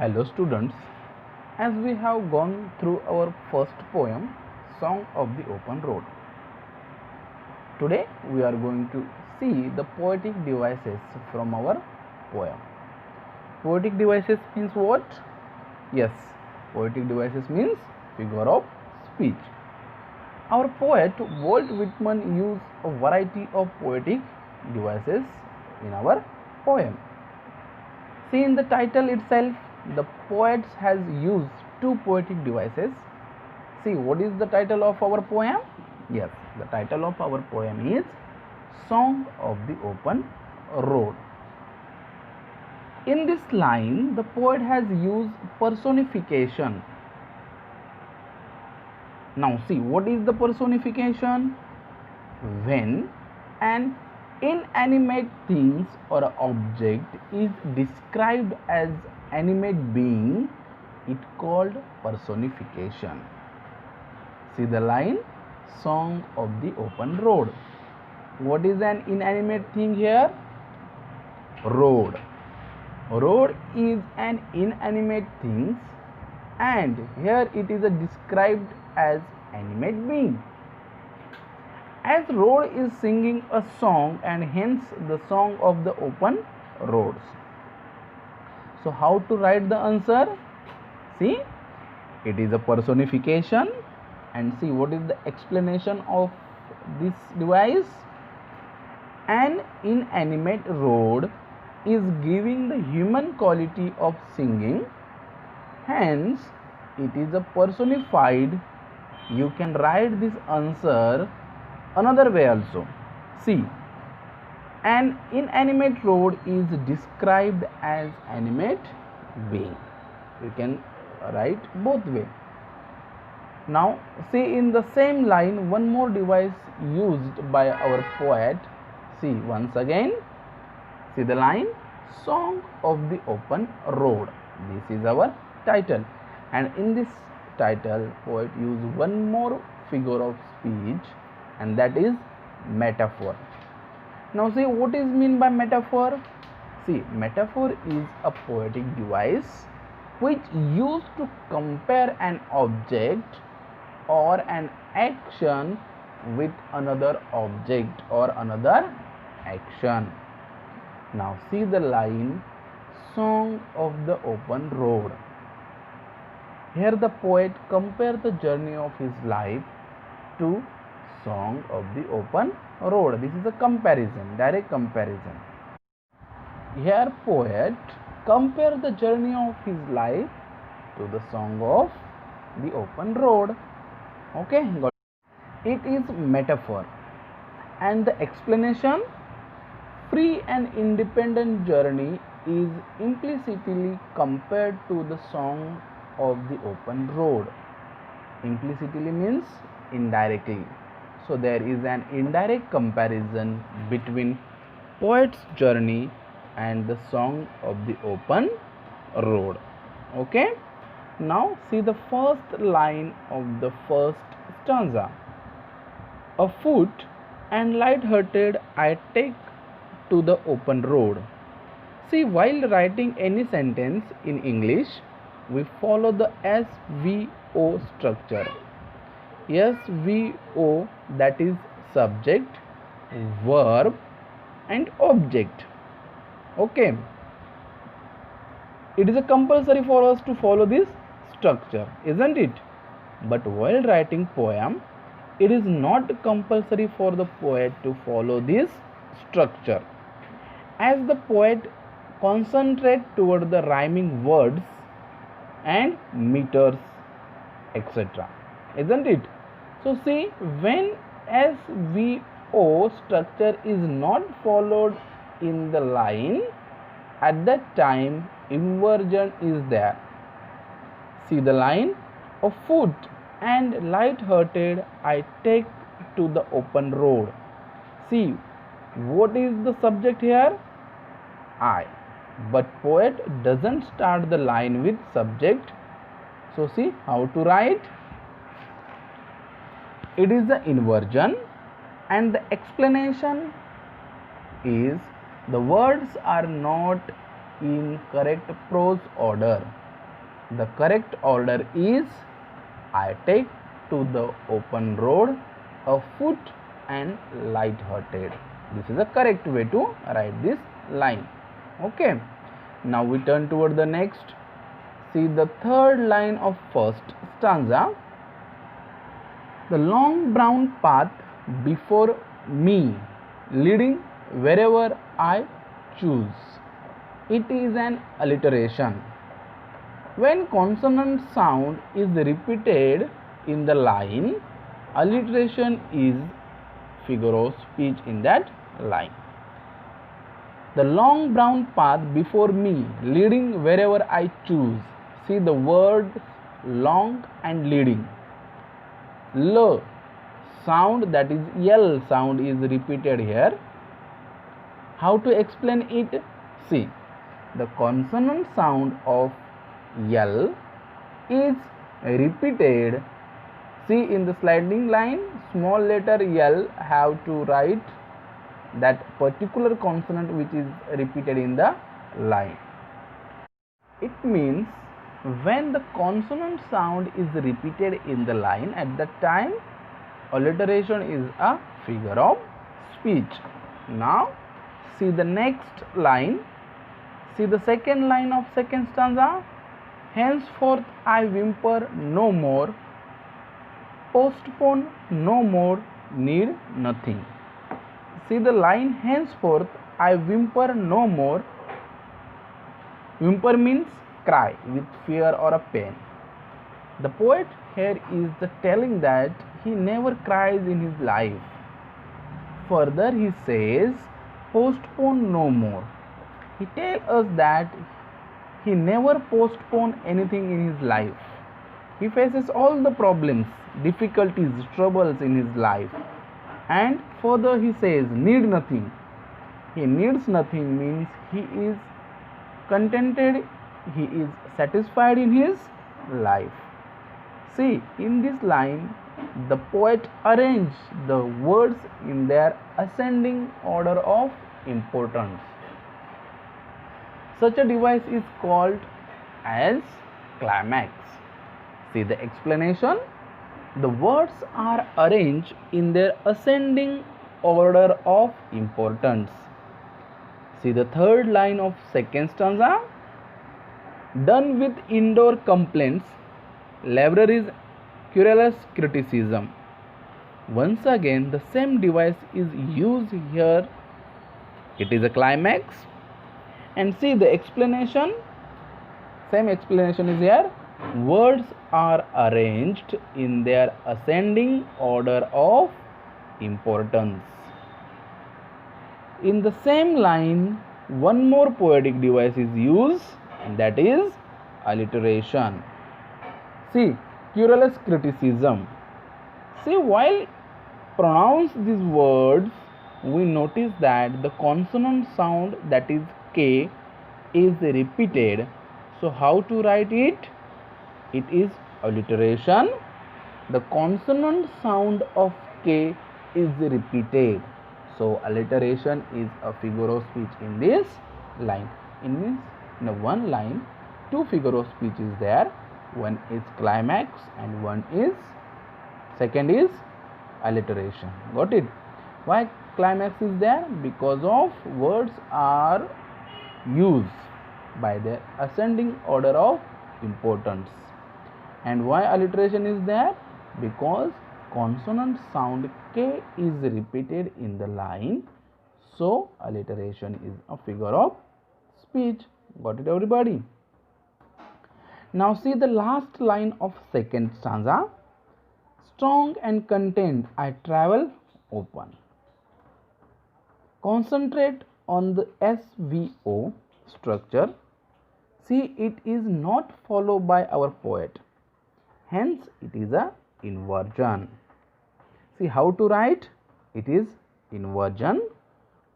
Hello students, as we have gone through our first poem, Song of the Open Road. Today we are going to see the poetic devices from our poem. Poetic devices means what? Yes, poetic devices means figure of speech. Our poet Walt Whitman used a variety of poetic devices in our poem. See in the title itself, the poet has used two poetic devices. See, what is the title of our poem? Yes, the title of our poem is Song of the Open Road. In this line, the poet has used personification. Now see, what is the personification? When an inanimate thing or object is described as animate being, it called personification. See the line, Song of the Open Road. What is an inanimate thing here? Road. Road is an inanimate thing, and here it is described as animate being. As road is singing a song, and hence the song of the open roads. So how to write the answer? See, it is a personification, and see what is the explanation of this device. An inanimate road is giving the human quality of singing, hence it is a personified. You can write this answer another way also. See, an inanimate road is described as animate being. You can write both way. Now see in the same line one more device used by our poet. See once again, see the line, Song of the Open Road. This is our title, and in this title poet used one more figure of speech, and that is metaphor. Now see what is mean by metaphor? See, metaphor is a poetic device which used to compare an object or an action with another object or another action. Now see the line, Song of the Open Road. Here the poet compared the journey of his life to Song of the Open Road. This is a comparison, direct comparison. Here poet compared the journey of his life to the Song of the Open Road. Okay, got it. It is metaphor, and the explanation, free and independent journey is implicitly compared to the Song of the Open Road. Implicitly means indirectly. So there is an indirect comparison between poet's journey and the Song of the Open Road. Okay. Now see the first line of the first stanza. Afoot and light-hearted I take to the open road. See, while writing any sentence in English, we follow the SVO structure. SVO, that is subject, verb and object. Okay. It is a compulsory for us to follow this structure, isn't it? But while writing poem, it is not compulsory for the poet to follow this structure, as the poet concentrate toward the rhyming words and meters, etc. Isn't it? So see, when SVO structure is not followed in the line, at that time inversion is there. See the line, afoot and light-hearted I take to the open road. See, what is the subject here? I. But poet doesn't start the line with subject. So see how to write. It is the inversion, and the explanation is the words are not in correct prose order. The correct order is I take to the open road, afoot and light-hearted. This is the correct way to write this line. Okay. Now we turn toward the next. See the third line of first stanza. The long brown path before me, leading wherever I choose. It is an alliteration. When consonant sound is repeated in the line, alliteration is figure of speech in that line. The long brown path before me, leading wherever I choose. See the word long and leading. L sound, that is L sound, is repeated here. How to explain it? See, the consonant sound of L is repeated. See in the sliding line, small letter L have to write that particular consonant which is repeated in the line. It means when the consonant sound is repeated in the line, at that time alliteration is a figure of speech. Now see the next line. See the second line of second stanza. Henceforth I whimper no more, postpone no more, need nothing. See the line, henceforth I whimper no more. Whimper means cry with fear or a pain. The poet here is telling that he never cries in his life. Further he says, postpone no more. He tells us that he never postpones anything in his life. He faces all the problems, difficulties, troubles in his life. And further he says, need nothing. He needs nothing means he is contented, he is satisfied in his life. See, in this line, the poet arranged the words in their ascending order of importance. Such a device is called as climax. See the explanation. The words are arranged in their ascending order of importance. See the third line of second stanza. Done with indoor complaints, libraries querulous criticism. Once again the same device is used here. It is a climax. And see the explanation. Same explanation is here. Words are arranged in their ascending order of importance. In the same line, one more poetic device is used, and that is alliteration. See, querulous criticism. See, while pronounce these words, we notice that the consonant sound, that is K, is repeated. So how to write it? It is alliteration. The consonant sound of K is repeated. So alliteration is a figure of speech in this line. In one line, two figure of speech is there. One is climax and one is second is alliteration. Got it? Why climax is there? Because of words are used by their ascending order of importance. And why alliteration is there? Because consonant sound K is repeated in the line. So alliteration is a figure of speech. Got it, everybody? Now see the last line of second stanza. Strong and content I travel open. Concentrate on the SVO structure. See, it is not followed by our poet. Hence, it is a inversion. See how to write? It is inversion.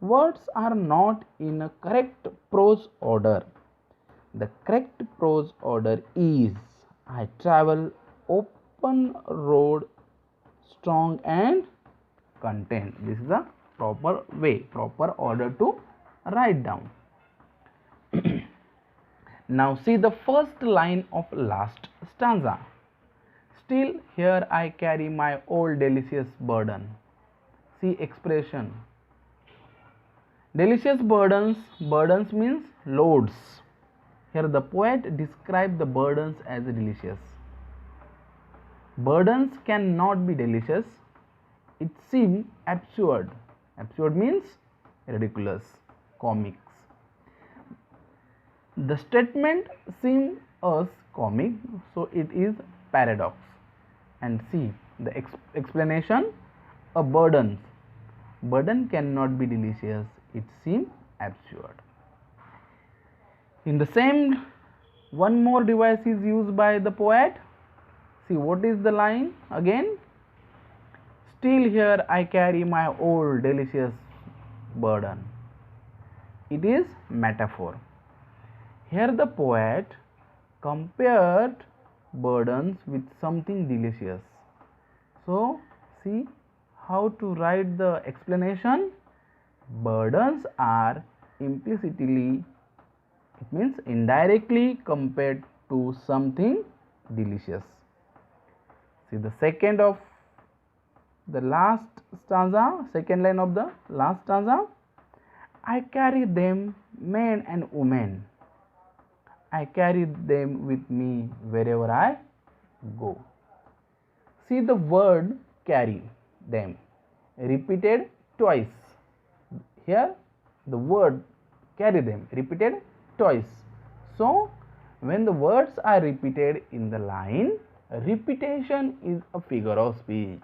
Words are not in a correct prose order. The correct prose order is I travel open road, strong and content. This is a proper way, proper order to write down. Now see the first line of last stanza. Still here I carry my old delicious burden. See expression. Delicious burdens, burdens means loads. Here the poet describes the burdens as delicious. Burdens cannot be delicious. It seems absurd. Absurd means ridiculous, comics. The statement seems us comic, so it is paradox. And see the explanation. A burden cannot be delicious. It seems absurd. In the same, one more device is used by the poet. See what is the line again. Still here I carry my old delicious burden. It is metaphor. Here the poet compared burdens with something delicious. So see how to write the explanation. Burdens are implicitly, it means indirectly, compared to something delicious. See the second of the last stanza, second line of the last stanza. I carry them, men and women. I carry them with me wherever I go. See the word carry them repeated twice. Here the word carry them repeated twice. So when the words are repeated in the line, repetition is a figure of speech.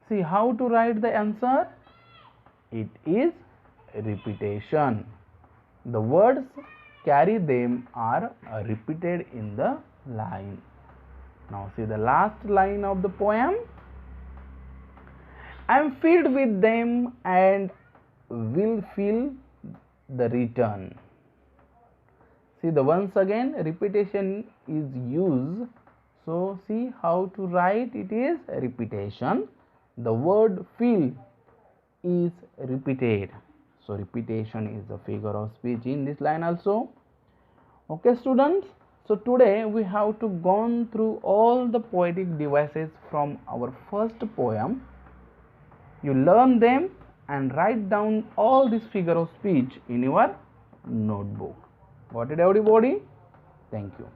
See how to write the answer. It is repetition. The words carry them are repeated in the line. Now see the last line of the poem. I am filled with them and will fill the return. See the once again repetition is used. So see how to write. It is repetition. The word fill is repeated. So repetition is a figure of speech in this line also. Okay students, so today we have to gone through all the poetic devices from our first poem. You learn them and write down all this figure of speech in your notebook. Got it everybody? Thank you.